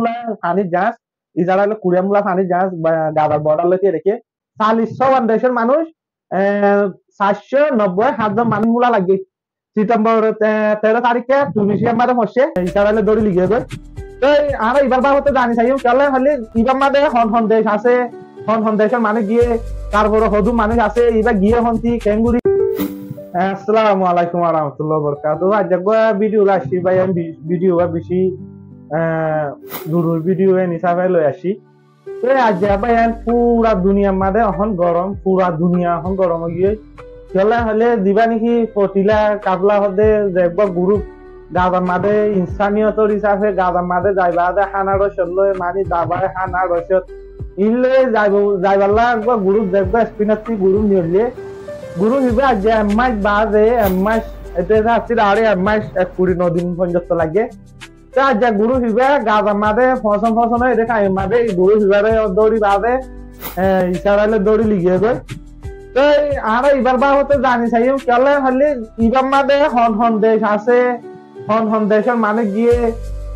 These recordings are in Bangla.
মূলা পানির জাহাজ ইজারা হলো কুড়িয়ামূলা পানির জাহাজ গাদার বর্ডার লইতে রেখে 40 দেশের মানুষ 490 মানুষ মূলা লাগে সিতম্বর 13 তারিখে টুনিশিয়ার মাঝে হচ্ছে ইজারা হলে দড়ি লিখে দেয় তো আমরা এবার বার হতে জানি চাই তাহলে হলে এবার মাঝে হন দেশ আছে হন দেশের মানুষ গিয়ে তারপরে হদু মানুষ আছে এবার গিয়ে হন্তি কেঙ্গুরি আসসালামু আলাইকুম ওয়া রাহমাতুল্লাহি ওয়া বারাকাতুহু আজ ভিডিও আসি ভাই আমি ভিডিও বেশি দূরের ভিডিও হিসাবে লই আসি তো আজ ভাই পুরা দুনিয়ার মাঝে এখন গরম পুরা দুনিয়া এখন গরম গিয়ে চলে হলে দিবা নাকি পটিলা কাবলা হতে দেখব গ্রুপ গাদার মাঝে ইনসানিয়তর হিসাবে গাদার মাঝে যাইবা হানা রসত লই মানে দাবায় হানা রসত ইলে যাইবাল্লা একবার গ্রুপ দেখবো স্পিনারটি গ্রুপ নিয়ে গুরু হিবে আজ মাস বাদে মাস এটা আসছিল আরে মাস 29 দিন পর্যন্ত লাগে তো আজ গুরু হিবে গাদা মাদে ফসন এটা খাই মাদে গুরু হিবারে দৌড়ি বাদে ইশারালে দৌড়ি লিখিয়ে দেয় তো আর এবার বা হতে জানি চাই কেলে হলে এবার মাদে হন দেশ আছে হন দেশের মানুষ গিয়ে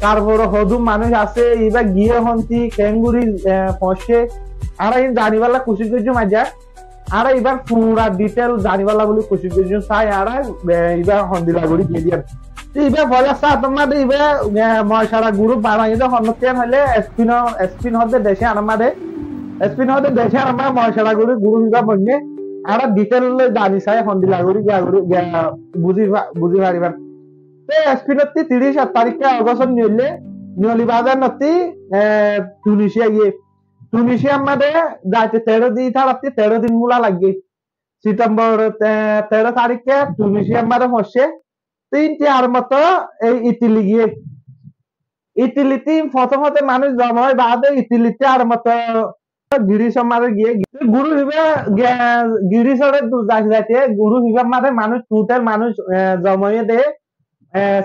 তারপরে হদুম মানুষ আছে এবার গিয়ে হন্তি কেঙ্গুরি ফসে আর জানিবালা খুশি করছি মাজা আর এবার পুরা ডিটেল জানিবালা বলে খুশি করছি চাই আর এবার হন্দিলা করে দিয়ে দিয়ে এবার বলে তোমার এবার ময়সারা গ্রুপ বানাই হন্তেন হলে স্পিন হতে দেশে আমাদের স্পিন হতে দেশে আমার ময়সারা গ্রুপ এবার বললে আর ডিটেল জানি চাই হন্দিলা করে বুঝি পারিবার স্পিনতি 30 তারিখে অগস্ট নিয়লি বাজার নতি টুনিশিয়া গিয়ে টুনিশিয়া আমাদের যাইতে 13 দিন থাকতে 13 দিন মূলা লাগে সিতম্বর 13 তারিখে টুনিশিয়া আমাদের হচ্ছে 3 আর মতো এই ইটালি গিয়ে ইটালিতে প্রথমতে মানুষ জমা হয় বাদে ইটালিতে আর মতো গিরিশ আমাদের গিয়ে গুরু হিবে গিরিশরে যাইতে গুরু হিবে আমাদের মানুষ টোটাল মানুষ জমাইয়ে দেয়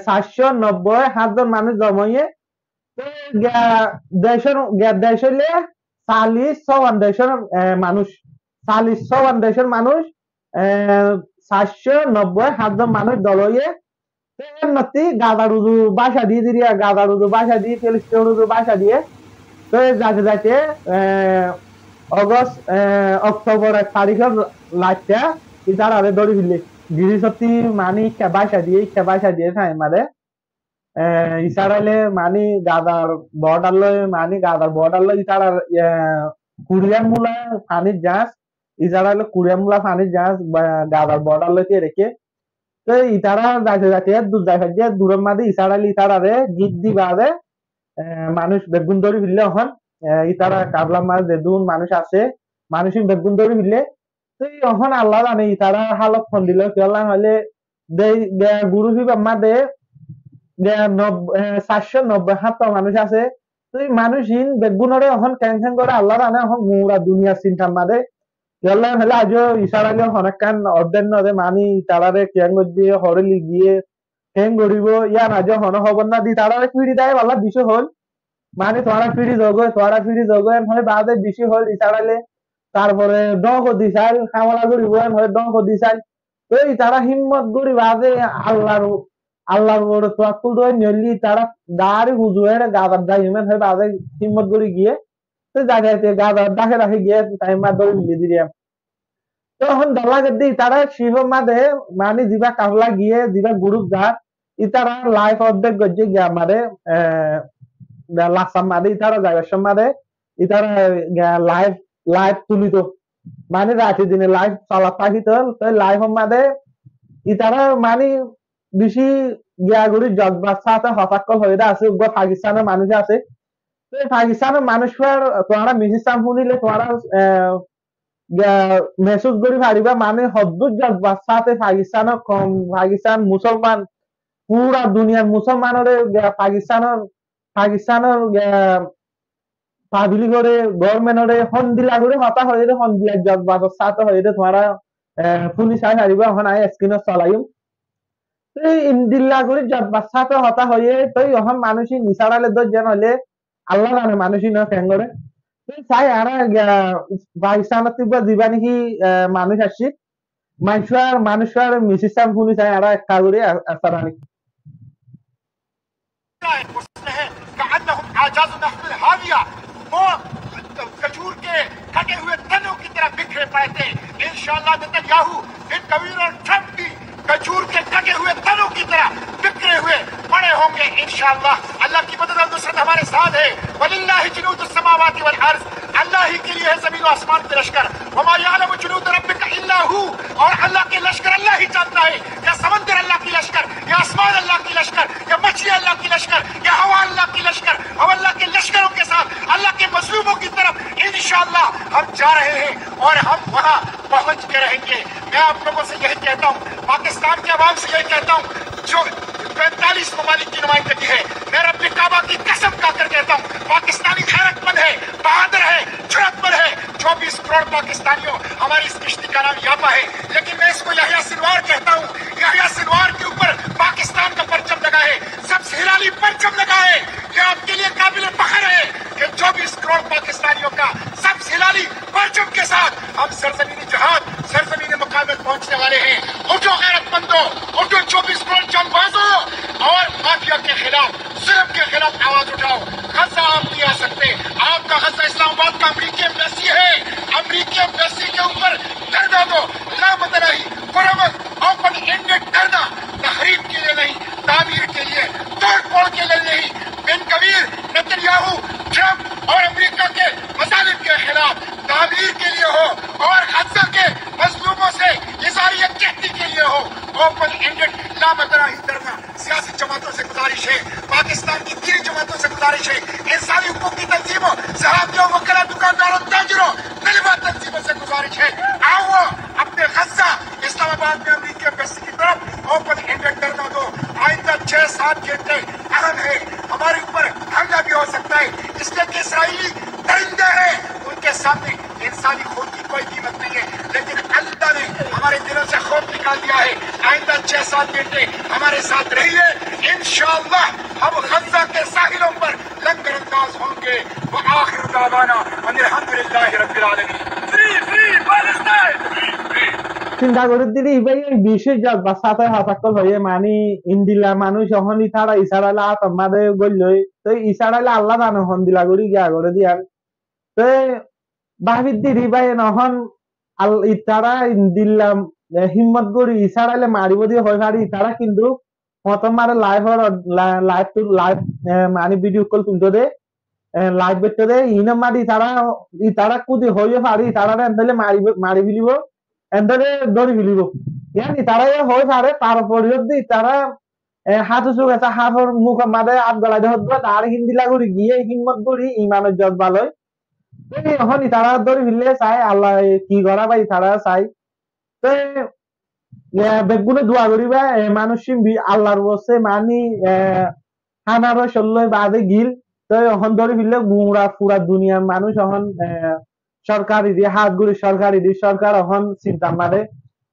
490 মানুষ জমাইয়ে দেশের 40 দেশের মানুষ 40 দেশের মানুষ 490 মানুষ দলইয়ে নতি গাদারুজু বাসা দিয়ে দিয়ে গাদারুজু বাসা দিয়ে ফিলিস্তিনুজু বাসা দিয়ে তো যাইতে অক্টোবর 1 তারিখের লাইটটা ইতার আরে দড়ি ফিরলে গিরিশতি মানি বাসা দিয়ে থাই মারে ইসারালে মানি গাদার বর্ডার লয় ইতার কুড়িয়ার মূলা পানির জাহাজ ইসারালে কুড়িয়ার মূলা পানির জাহাজ গাদার বর্ডার লইতে রেখে তো ইতারা যাইতে দূরের মাঝে ইসারালে ইতারারে গীত দিবারে মানুষ বেগুন দড়ি ফিরলে এখন ইতারা কাবলা মাছ যেদুন মানুষ আছে মানুষ বেগুন দড়ি ফিরলে তো এখন আল্লাহ জানে ইতারা হালত ফোন দিল কেলা হলে গুরু হিবা মাদে 490 মানুষ আছে তো মানুষহীন বেগুনরে এখন ক্যান্সেল করে আল্লাহ জানে এখন মুরা দুনিয়া চিন্তা মাদে কেলা হলে আজ ইসারালে অনেকখান অর্ধেক নদে মানি তারারে ক্যাং দিয়ে হরলি গিয়ে ক্যাং গড়িব ইয়া আজ হন খবর না দি তারারে ফিরি দেয় আল্লাহ বিষয় হল মানে তোরা ফিরি যোগ হয় বাদে বেশি হল ইসারালে তারপরে ডঙ্ক দিছাল খামলা করিব হয় ডঙ্ক দিছাল তো তারা হিম্মত করি বাদে আল্লাহর বড় তোয়াক্কুল দই নিলি তারা দাড়ি হুজুয়ের গাদার দাইমেন হয় বাদে হিম্মত করি গিয়ে তো যাইতে গাদার ডাকে রাখে গিয়ে টাইম মা দড়ি মিলি দিয়ে তখন দলা গদি তারা শিব মাদে মানে দিবা কাবলা গিয়ে দিবা গ্রুপ যা ইতারা লাইফ অর্ধেক গজ্জে গিয়ে আমারে লাসাম মাদে ইতারা যাইবার মাদে ইতারা লাইভ তুলিত মানে রাতে দিনে লাইভ চলা থাকিত লাইভ মাদে ইতারা মানে বেশি গিয়াগুড়ি জগবাচ্ছা হতাক্কল হয়ে আছে পাকিস্তানের মানুষ আছে পাকিস্তানের মানুষের তোমরা মিহিসাম শুনিলে তোমরা মেসেজ করি পারিবা মানে হদ্দুর জগবাচ্ছা পাকিস্তান মুসলমান পুরা দুনিয়ার মুসলমানের পাকিস্তানের পাবলি করে গভর্নমেন্টরে হন্দিলা করে হতা হয়ে হন্দিলা জগবাদ সাথে হয়ে তোমরা পুলিশ আই হারিবা এখন আই স্ক্রিন চলাইম এই ইন্দিল্লা করে জগবাদ সাথে হতা হয়ে তো এখন মানুষই নিসারালে দর্জন হলে আল্লাহ জানে মানুষই না ফ্যান করে চাই আর পাকিস্তানের তীব্র দিবা নাকি মানুষ আসছি মানুষের মিসিসাম পুলিশ আই আর একটা করে আসার अल्लाह नेतन्याहू इन कबीर और ट्रंप भी खजूर के कटे हुए तनों की तरह बिखरे हुए पड़े होंगे इंशाअल्लाह। अल्लाह की मदद और नुसरत हमारे साथ है। वलिल्लाहि जुनूदुस समावाति वल अर्ज़, अल्लाह ही के लिए है ज़मीन और आसमान के लश्कर। वमा यअलमु जुनूद रब्बिका इल्ला हू, और अल्लाह के लश्कर अल्लाह ही जानता है। या समंदर अल्लाह की लश्कर, या आसमान अल्लाह की लश्कर, या मछली अल्लाह की लश्कर, या हवा अल्लाह की लश्कर। हम अल्लाह के लश्करों के साथ अल्लाह के मज़लूमों की तरफ इंशाअल्लाह हम जा रहे हैं और हम वहां पहुंच के रहेंगे। मैं आप लोगों से यही कहता हूं, पाकिस्तान के अवाम से यही कहता हूं जो 45 ममालिक की नुमाइंदगी है, मैं रब्बे काबा की कसम खाकर कहता हूं, पाकिस्तानी गैरतमंद है, बहादुर है, जुर्रतमंद है। 24 करोड़ पाकिस्तानियों हमारी इस किश्ती का नाम यापा है, लेकिन मैं इसको याहिया सिनवार कहता हूं। याहिया सिनवार के ऊपर पाकिस्तान का परचम लगा है, सबसे हिलाली परचम लगा है। यह आपके लिए काबिल फख्र है कि 24 करोड़ पाकिस्तानियों का सबसे हिलाली परचम के साथ हम सरजमीनी जहाद, सरजमीनी मुकाबले पहुंचने वाले हैं। उठो गैरतमंदों, उठो 24 करोड़ जांबाजों, और माफिया के खिलाफ, जुल्म के खिलाफ आवाज उठाओ। गजा आप नहीं आ सकते, आपका गजा इस्लामाबाद का अमरीकी एम्बेसी है। अमरीकी एम्बेसी के ऊपर धरना दो, लामतनाही मुरम्मत ओपन एंडेड धरना, तहरीर के लिए नहीं, तामीर के लिए, तोड़ फोड़ के लिए नहीं। बिन कबीर, नेतन्याहू, ट्रंप और अमेरिका के मसालिब के खिलाफ तामीर के लिए हो, और गजा के मजलूमों से इज़हार यकजहती के लिए हो। ओपन एंडेड लामतनाही धरना सियासी जमातों से गुजारिश है, पाकिस्तान की दीनी जमातों से गुजारिश है, इंसानी हुकूक की तंजीमों, सहाफ़ियों, वकीलों, दुकानदारों, ताजिरों, तलबा तंजीमों से गुजारिश है, आओ अपने गजा इस्लामाबाद में अमरीकी एम्बेसी की तरफ ओपन एंडेड धरना दो। आइंदा 6-7 घंटे अहम है, हमारे ऊपर हमला भी हो सकता है, इसलिए कि इसराइली दरिंदे हैं, उनके सामने इंसानी खून की कोई कीमत नहीं है। लेकिन अल्लाह ने हमारे दिलों से खौफ निकाल दिया है। आइंदा 6-7 घंटे हमारे साथ रहिए, इंशाअल्लाह हम गजा के साहिलों पर लंगर अंदाज होंगे। व आखिर दावाना अल्हम्दुलिल्लाहि रब्बिल आलमीन। Free free Palestine, free free. চিন্তা করে দিলি ভাই এই বিশেষ জজবা সাথে হতাকল হয়ে মানে ইন্দিলা মানুষ এখন ইথারা ইসারালে আতমাদে গল্লই তো ইসারালে আল্লাহ জানে হন দিলা করি গিয়া করে দিয়ার তো বাহির দিদি ভাই নহন আল ইতারা ইন্দিল্লাম হিম্মত করি ইসারালে মারিব দিয়ে হয় পারি ইতারা কিন্তু প্রথম মারে লাইভ লাইভ মানে ভিডিও কল তুলতে দে লাইভ বেতে দে ইনা মারি ইতারা কুদি হয়ে পারি ইতারা এন্ডলে মারি ফেলিব এন্ডলে ধরে ফেলিব ইয়ানি তারা হয়ে পারে তারপরে যদি তারা হাত উঁচু গেছে হাফর মুখ মাদে আট গলায় ধরবে আর হিন্দিলা করি গিয়ে হিম্মত করি ইমানের জজ ভালো এখন তারা ধরে ফেললে চাই আল্লাহ কি করা ভাই তারা চাই তো বেগুনে দোয়া করিবা মানুষ আল্লাহর বসে মানি হানারো ষোলো বাদে গিল তো এখন ধরে ফেললে গুড়া পুরা দুনিয়ার মানুষ এখন সরকারি দিয়ে হাত গুড়ি সরকারি দিয়ে সরকার এখন চিন্তা মারে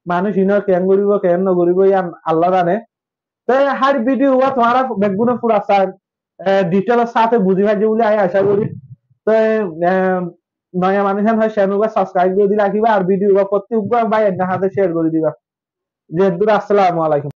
মানুষ ইনো কেন করিব কেন নকরিব ইয়ান আল্লাহ জানে তো হার ভিডিও তোমারা বেগুনে পুরা চার ডিটেলের সাথে বুঝি ভাজি বলে আমি আশা করি তো নয়া মানুষ হয় চ্যানেল সাবস্ক্রাইব করে দিলে রাখিবা আর ভিডিও প্রত্যেকবার ভাই হাতে শেয়ার করে দিবা। যে আসসালামু আলাইকুম।